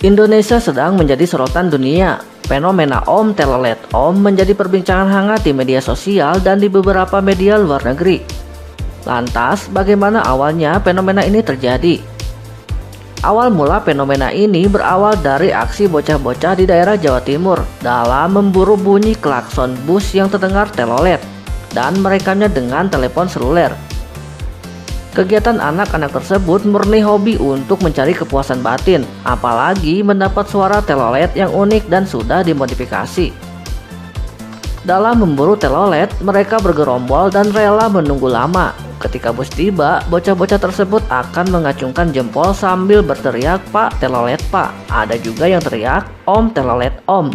Indonesia sedang menjadi sorotan dunia. Fenomena Om Telolet Om menjadi perbincangan hangat di media sosial dan di beberapa media luar negeri. Lantas, bagaimana awalnya fenomena ini terjadi? Awal mula fenomena ini berawal dari aksi bocah-bocah di daerah Jawa Timur dalam memburu bunyi klakson bus yang terdengar telolet dan merekamnya dengan telepon seluler. Kegiatan anak-anak tersebut murni hobi untuk mencari kepuasan batin, apalagi mendapat suara telolet yang unik dan sudah dimodifikasi. Dalam memburu telolet, mereka bergerombol dan rela menunggu lama. Ketika bus tiba, bocah-bocah tersebut akan mengacungkan jempol sambil berteriak, "Pak, telolet Pak." Ada juga yang teriak, "Om, telolet Om."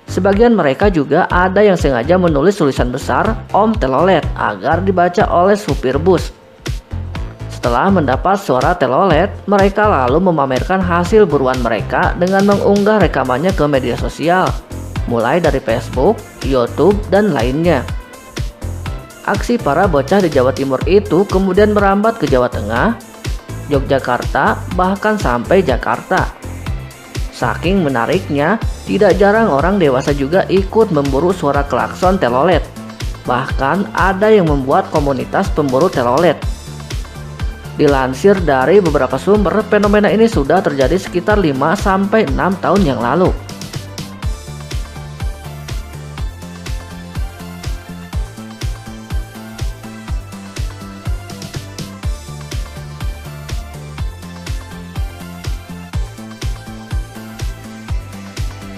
Sebagian mereka juga ada yang sengaja menulis tulisan besar, "Om Telolet," agar dibaca oleh supir bus. Setelah mendapat suara telolet, mereka lalu memamerkan hasil buruan mereka dengan mengunggah rekamannya ke media sosial, mulai dari Facebook, YouTube, dan lainnya. Aksi para bocah di Jawa Timur itu kemudian merambat ke Jawa Tengah, Yogyakarta, bahkan sampai Jakarta. Saking menariknya, tidak jarang orang dewasa juga ikut memburu suara klakson telolet. Bahkan ada yang membuat komunitas pemburu telolet. Dilansir dari beberapa sumber, fenomena ini sudah terjadi sekitar 5-6 tahun yang lalu.